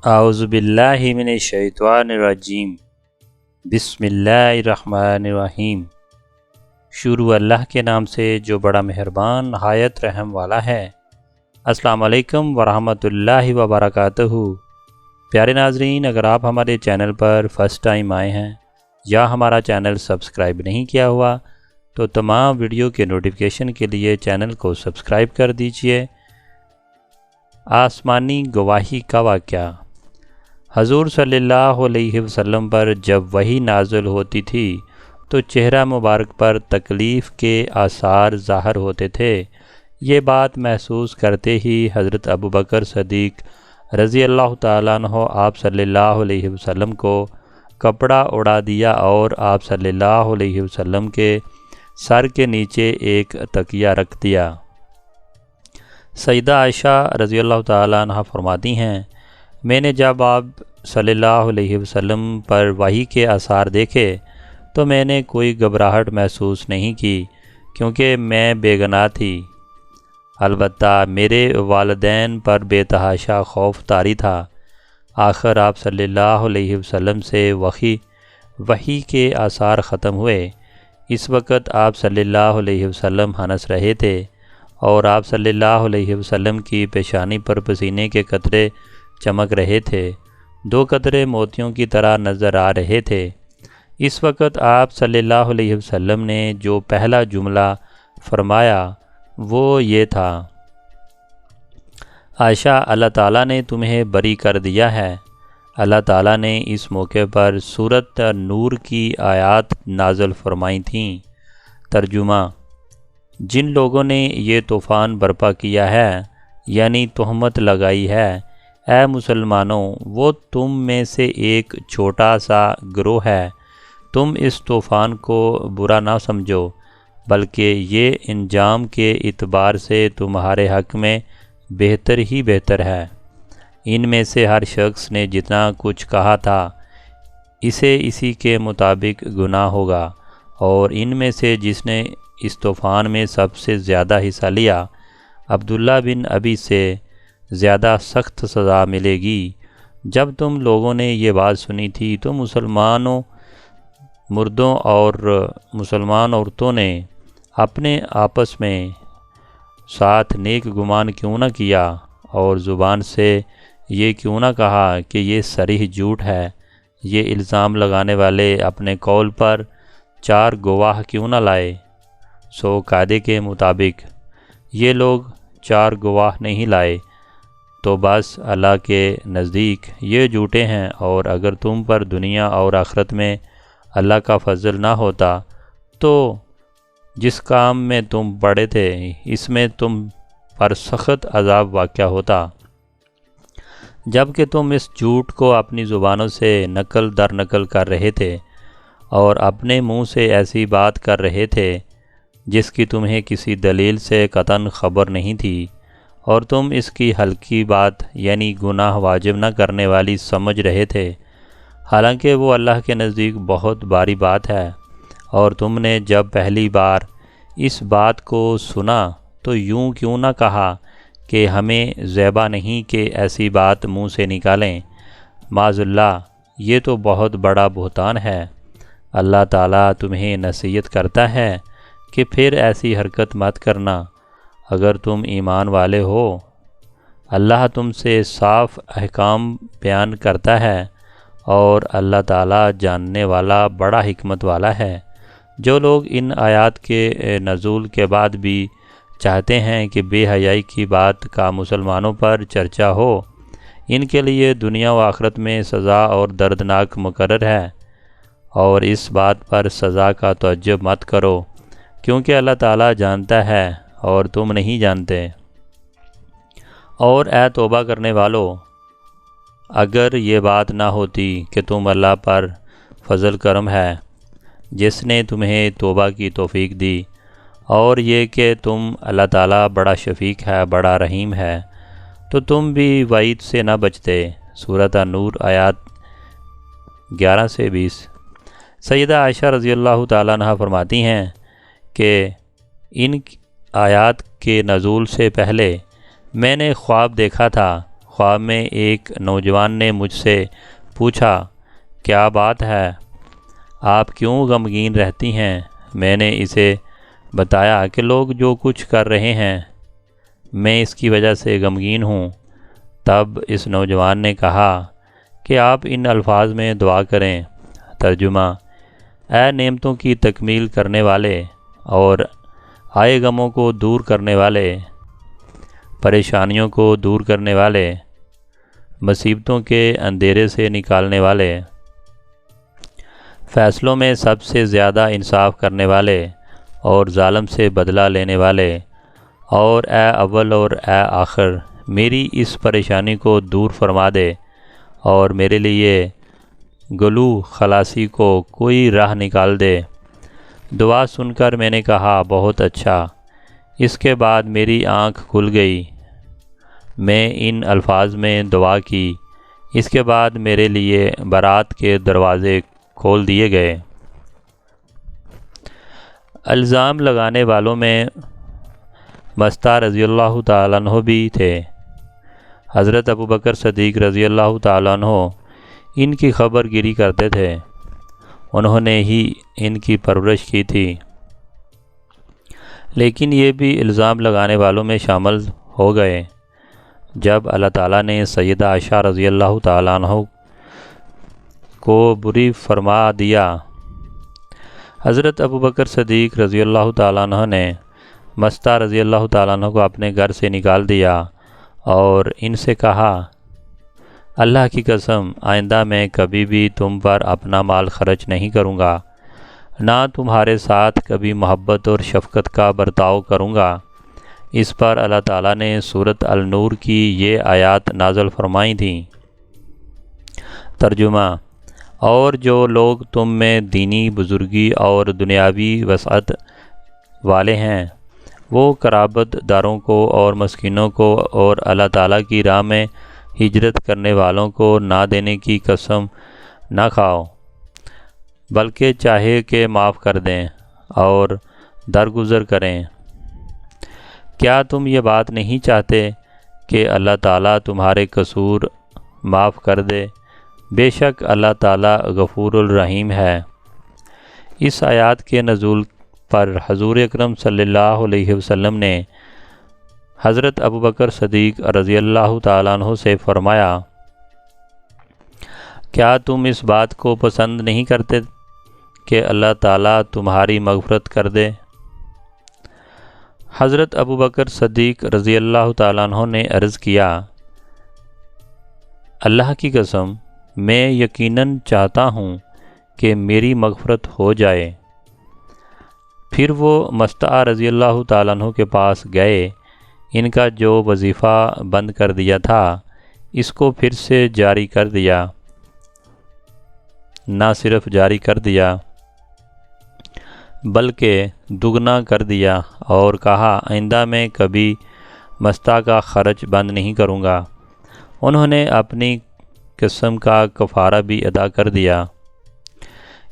اعوذ باللہ من الشیطان الرجیم بسم اللہ الرحمن الرحیم۔ شروع اللہ کے نام سے جو بڑا مہربان نہایت رحم والا ہے۔ السلام علیکم ورحمۃ اللہ وبرکاتہ۔ پیارے ناظرین، اگر آپ ہمارے چینل پر فرسٹ ٹائم آئے ہیں یا ہمارا چینل سبسکرائب نہیں کیا ہوا تو تمام ویڈیو کے نوٹیفیکیشن کے لیے چینل کو سبسکرائب کر دیجئے۔ آسمانی گواہی کا واقعہ۔ حضور صلی اللہ علیہ وسلم پر جب وحی نازل ہوتی تھی تو چہرہ مبارک پر تکلیف کے آثار ظاہر ہوتے تھے۔ یہ بات محسوس کرتے ہی حضرت ابوبکر صدیق رضی اللہ تعالیٰ عنہ آپ صلی اللہ علیہ وسلم کو کپڑا اڑا دیا اور آپ صلی اللہ علیہ وسلم کے سر کے نیچے ایک تکیہ رکھ دیا۔ سیدہ عائشہ رضی اللہ تعالیٰ عنہ فرماتی ہیں، میں نے جب آپ صلی اللہ علیہ وسلم پر وحی کے آثار دیکھے تو میں نے کوئی گھبراہٹ محسوس نہیں کی کیونکہ میں بے گناہ تھی۔ البتہ میرے والدین پر بے تحاشا خوف طاری تھا۔ آخر آپ صلی اللہ علیہ وسلم سے وحی کے آثار ختم ہوئے۔ اس وقت آپ صلی اللہ علیہ وسلم ہنس رہے تھے اور آپ صلی اللہ علیہ وسلم کی پیشانی پر پسینے کے قطرے چمک رہے تھے، 2 قطرے موتیوں کی طرح نظر آ رہے تھے۔ اس وقت آپ صلی اللہ علیہ وسلم نے جو پہلا جملہ فرمایا وہ یہ تھا، عائشہ، اللہ تعالیٰ نے تمہیں بری کر دیا ہے۔ اللہ تعالیٰ نے اس موقع پر سورۃ نور کی آیات نازل فرمائی تھیں۔ ترجمہ: جن لوگوں نے یہ طوفان برپا کیا ہے، یعنی تہمت لگائی ہے، اے مسلمانوں، وہ تم میں سے ایک چھوٹا سا گروہ ہے۔ تم اس طوفان کو برا نہ سمجھو، بلکہ یہ انجام کے اعتبار سے تمہارے حق میں بہتر ہی بہتر ہے۔ ان میں سے ہر شخص نے جتنا کچھ کہا تھا اسے اسی کے مطابق گناہ ہوگا، اور ان میں سے جس نے اس طوفان میں سب سے زیادہ حصہ لیا، عبداللہ بن ابی سے زیادہ سخت سزا ملے گی۔ جب تم لوگوں نے یہ بات سنی تھی تو مسلمانوں مردوں اور مسلمان عورتوں نے اپنے آپس میں ساتھ نیک گمان کیوں نہ کیا اور زبان سے یہ کیوں نہ کہا کہ یہ صریح جھوٹ ہے؟ یہ الزام لگانے والے اپنے قول پر 4 گواہ کیوں نہ لائے؟ سو قاعدے کے مطابق یہ لوگ 4 گواہ نہیں لائے تو بس اللہ کے نزدیک یہ جھوٹے ہیں، اور اگر تم پر دنیا اور آخرت میں اللہ کا فضل نہ ہوتا تو جس کام میں تم پڑے تھے اس میں تم پر سخت عذاب واقع ہوتا، جب کہ تم اس جھوٹ کو اپنی زبانوں سے نقل در نقل کر رہے تھے اور اپنے منہ سے ایسی بات کر رہے تھے جس کی تمہیں کسی دلیل سے قطعاً خبر نہیں تھی، اور تم اس کی ہلکی بات یعنی گناہ واجب نہ کرنے والی سمجھ رہے تھے، حالانکہ وہ اللہ کے نزدیک بہت باری بات ہے۔ اور تم نے جب پہلی بار اس بات کو سنا تو یوں کیوں نہ کہا کہ ہمیں زیبا نہیں کہ ایسی بات منہ سے نکالیں؟ معاذ اللہ، یہ تو بہت بڑا بہتان ہے۔ اللہ تعالیٰ تمہیں نصیحت کرتا ہے کہ پھر ایسی حرکت مت کرنا اگر تم ایمان والے ہو۔ اللہ تم سے صاف احکام بیان کرتا ہے، اور اللہ تعالیٰ جاننے والا بڑا حکمت والا ہے۔ جو لوگ ان آیات کے نزول کے بعد بھی چاہتے ہیں کہ بے حیائی کی بات کا مسلمانوں پر چرچا ہو، ان کے لیے دنیا و آخرت میں سزا اور دردناک مقرر ہے، اور اس بات پر سزا کا تعجب مت کرو کیونکہ اللہ تعالیٰ جانتا ہے اور تم نہیں جانتے۔ اور اے توبہ کرنے والو، اگر یہ بات نہ ہوتی کہ تم اللہ پر فضل کرم ہے جس نے تمہیں توبہ کی توفیق دی، اور یہ کہ تم اللہ تعالیٰ بڑا شفیق ہے، بڑا رحیم ہے، تو تم بھی وعید سے نہ بچتے۔ سورۃ نور آیات 11 سے 20۔ سیدہ عائشہ رضی اللہ تعالیٰ عنہ فرماتی ہیں کہ ان آیات کے نزول سے پہلے میں نے خواب دیکھا تھا۔ خواب میں ایک نوجوان نے مجھ سے پوچھا، کیا بات ہے، آپ کیوں غمگین رہتی ہیں؟ میں نے اسے بتایا کہ لوگ جو کچھ کر رہے ہیں میں اس کی وجہ سے غمگین ہوں۔ تب اس نوجوان نے کہا کہ آپ ان الفاظ میں دعا کریں۔ ترجمہ: اے نعمتوں کی تکمیل کرنے والے اور آئے غموں کو دور کرنے والے، پریشانیوں کو دور کرنے والے، مصیبتوں کے اندھیرے سے نکالنے والے، فیصلوں میں سب سے زیادہ انصاف کرنے والے اور ظالم سے بدلہ لینے والے، اور اے اول اور اے آخر، میری اس پریشانی کو دور فرما دے اور میرے لیے گلو خلاصی کو کوئی راہ نکال دے۔ دعا سن کر میں نے کہا، بہت اچھا۔ اس کے بعد میری آنکھ کھل گئی۔ میں ان الفاظ میں دعا کی۔ اس کے بعد میرے لیے برات کے دروازے کھول دیے گئے۔ الزام لگانے والوں میں مستہ رضی اللہ تعالیٰ عنہ بھی تھے۔ حضرت ابوبکر صدیق رضی اللہ تعالیٰ عنہ ان کی خبر گیری کرتے تھے۔ انہوں نے ہی ان کی پرورش کی تھی، لیکن یہ بھی الزام لگانے والوں میں شامل ہو گئے۔ جب اللہ تعالیٰ نے سیدہ عائشہ رضی اللہ تعالیٰ عنہ کو بری فرما دیا، حضرت ابوبکر صدیق رضی اللہ تعالیٰ عنہ نے مستہ رضی اللہ تعالیٰ عنہ کو اپنے گھر سے نکال دیا اور ان سے کہا، اللہ کی قسم، آئندہ میں کبھی بھی تم پر اپنا مال خرچ نہیں کروں گا، نہ تمہارے ساتھ کبھی محبت اور شفقت کا برتاؤ کروں گا۔ اس پر اللہ تعالیٰ نے سورۃ النور کی یہ آیات نازل فرمائی تھیں۔ ترجمہ: اور جو لوگ تم میں دینی بزرگی اور دنیاوی وسعت والے ہیں، وہ قرابت داروں کو اور مسکینوں کو اور اللہ تعالیٰ کی راہ میں ہجرت کرنے والوں کو نہ دینے کی قسم نہ کھاؤ، بلکہ چاہے کہ معاف کر دیں اور درگزر کریں۔ کیا تم یہ بات نہیں چاہتے کہ اللہ تعالیٰ تمہارے قصور معاف کر دے؟ بے شک اللہ تعالیٰ غفور الرحیم ہے۔ اس آیات کے نزول پر حضور اکرم صلی اللہ علیہ وسلم نے حضرت ابوبکر صدیق رضی اللہ تعالیٰ عنہ سے فرمایا، کیا تم اس بات کو پسند نہیں کرتے کہ اللہ تعالیٰ تمہاری مغفرت کر دے؟ حضرت ابوبکر صدیق رضی اللہ تعالیٰ عنہ نے عرض کیا، اللہ کی قسم، میں یقیناً چاہتا ہوں کہ میری مغفرت ہو جائے۔ پھر وہ مستہ رضی اللہ تعالیٰ عنہ کے پاس گئے۔ ان کا جو وظیفہ بند کر دیا تھا اس کو پھر سے جاری کر دیا۔ نہ صرف جاری کر دیا بلکہ دگنا کر دیا اور کہا، آئندہ میں کبھی مستہ کا خرچ بند نہیں کروں گا۔ انہوں نے اپنی قسم کا کفارہ بھی ادا کر دیا۔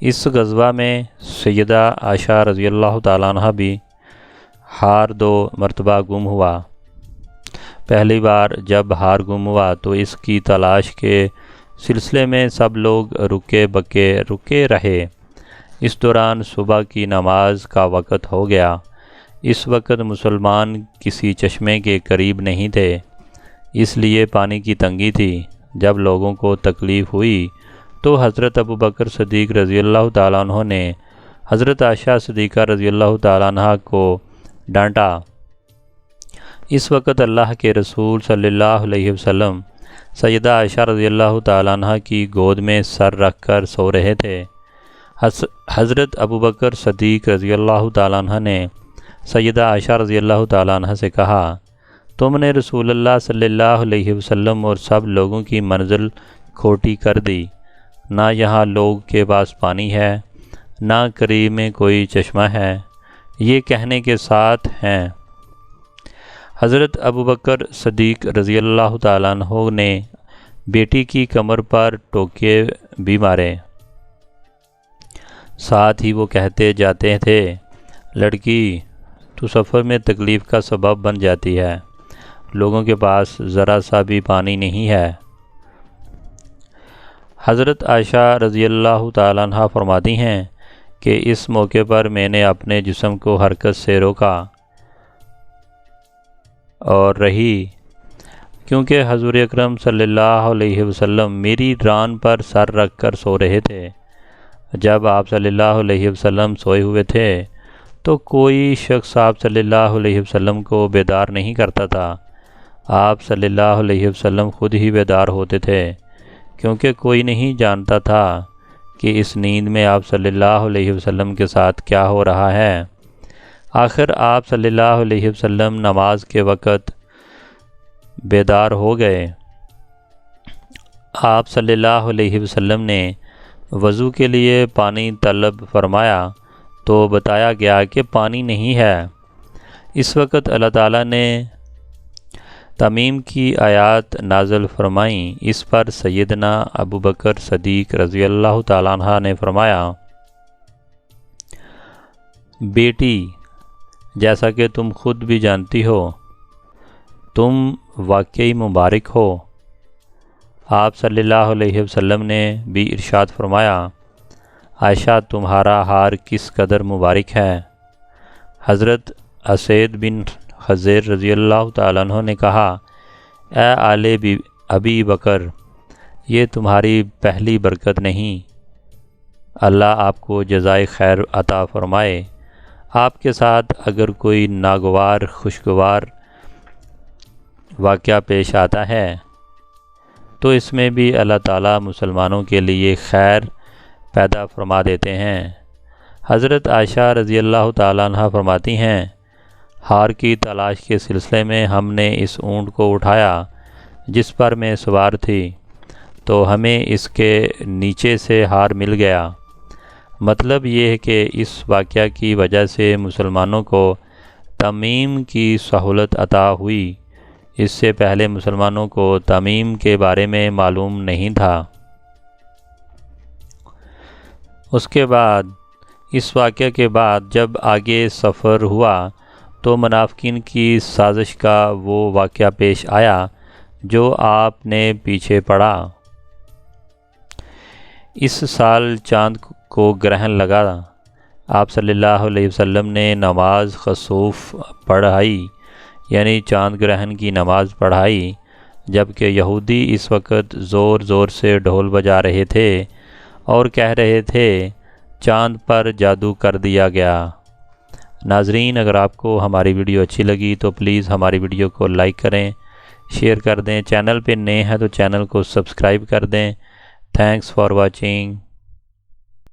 اس غزوہ میں سیدہ عائشہ رضی اللہ تعالیٰ عنہ بھی ہار 2 مرتبہ گم ہوا۔ پہلی بار جب ہار گم ہوا تو اس کی تلاش کے سلسلے میں سب لوگ رکے رہے۔ اس دوران صبح کی نماز کا وقت ہو گیا۔ اس وقت مسلمان کسی چشمے کے قریب نہیں تھے، اس لیے پانی کی تنگی تھی۔ جب لوگوں کو تکلیف ہوئی تو حضرت ابوبکر صدیق رضی اللہ تعالیٰ عنہ نے حضرت عائشہ صدیقہ رضی اللہ تعالیٰ عنہ کو ڈانٹا۔ اس وقت اللہ کے رسول صلی اللہ علیہ وسلم سیدہ عائشہ رضی اللہ تعالیٰ عنہ کی گود میں سر رکھ کر سو رہے تھے۔ حضرت ابوبکر صدیق رضی اللہ تعالیٰ عنہ نے سیدہ عائشہ رضی اللہ تعالیٰ عنہ سے کہا، تم نے رسول اللہ صلی اللہ علیہ وسلم اور سب لوگوں کی منزل کھوٹی کر دی۔ نہ یہاں لوگ کے پاس پانی ہے، نہ قریب میں کوئی چشمہ ہے۔ یہ کہنے کے ساتھ ہیں حضرت ابوبکر صدیق رضی اللہ تعالیٰ عنہ نے بیٹی کی کمر پر ٹوکے بھی مارے۔ ساتھ ہی وہ کہتے جاتے تھے، لڑکی تو سفر میں تکلیف کا سبب بن جاتی ہے، لوگوں کے پاس ذرا سا بھی پانی نہیں ہے۔ حضرت عائشہ رضی اللہ تعالیٰ عنہ فرماتی ہیں کہ اس موقع پر میں نے اپنے جسم کو حرکت سے روکا اور رہی، کیونکہ حضور اکرم صلی اللہ علیہ وسلم میری ران پر سر رکھ کر سو رہے تھے۔ جب آپ صلی اللہ علیہ وسلم سوئے ہوئے تھے تو کوئی شخص آپ صلی اللہ علیہ وسلم کو بیدار نہیں کرتا تھا۔ آپ صلی اللہ علیہ وسلم خود ہی بیدار ہوتے تھے، کیونکہ کوئی نہیں جانتا تھا کہ اس نیند میں آپ صلی اللہ علیہ وسلم کے ساتھ کیا ہو رہا ہے۔ آخر آپ صلی اللہ علیہ وسلم نماز کے وقت بیدار ہو گئے۔ آپ صلی اللہ علیہ وسلم نے وضو کے لیے پانی طلب فرمایا تو بتایا گیا کہ پانی نہیں ہے۔ اس وقت اللہ تعالیٰ نے تیمم کی آیات نازل فرمائیں۔ اس پر سیدنا ابو بکر صدیق رضی اللہ تعالیٰ عنہ نے فرمایا، بیٹی، جیسا کہ تم خود بھی جانتی ہو، تم واقعی مبارک ہو۔ آپ صلی اللہ علیہ وسلم نے بھی ارشاد فرمایا، عائشہ تمہارا ہار کس قدر مبارک ہے۔ حضرت اسید بن حضیر رضی اللہ تعالیٰ عنہ نے کہا، اے آل ابی بکر، یہ تمہاری پہلی برکت نہیں، اللہ آپ کو جزائے خیر عطا فرمائے۔ آپ کے ساتھ اگر کوئی ناگوار خوشگوار واقعہ پیش آتا ہے تو اس میں بھی اللہ تعالیٰ مسلمانوں کے لیے خیر پیدا فرما دیتے ہیں۔ حضرت عائشہ رضی اللہ تعالیٰ عنہ فرماتی ہیں، ہار کی تلاش کے سلسلے میں ہم نے اس اونٹ کو اٹھایا جس پر میں سوار تھی، تو ہمیں اس کے نیچے سے ہار مل گیا۔ مطلب یہ ہے کہ اس واقعہ کی وجہ سے مسلمانوں کو تیمم کی سہولت عطا ہوئی۔ اس سے پہلے مسلمانوں کو تیمم کے بارے میں معلوم نہیں تھا۔ اس کے بعد اس واقعہ کے بعد جب آگے سفر ہوا تو منافقین کی سازش کا وہ واقعہ پیش آیا جو آپ نے پیچھے پڑا۔ اس سال چاند کو گرہن لگا۔ آپ صلی اللہ علیہ وسلم نے نماز خسوف پڑھائی، یعنی چاند گرہن کی نماز پڑھائی، جبکہ یہودی اس وقت زور زور سے ڈھول بجا رہے تھے اور کہہ رہے تھے چاند پر جادو کر دیا گیا۔ ناظرین، اگر آپ کو ہماری ویڈیو اچھی لگی تو پلیز ہماری ویڈیو کو لائک کریں، شیئر کر دیں، چینل پہ نئے ہیں تو چینل کو سبسکرائب کر دیں۔ Thanks for watching.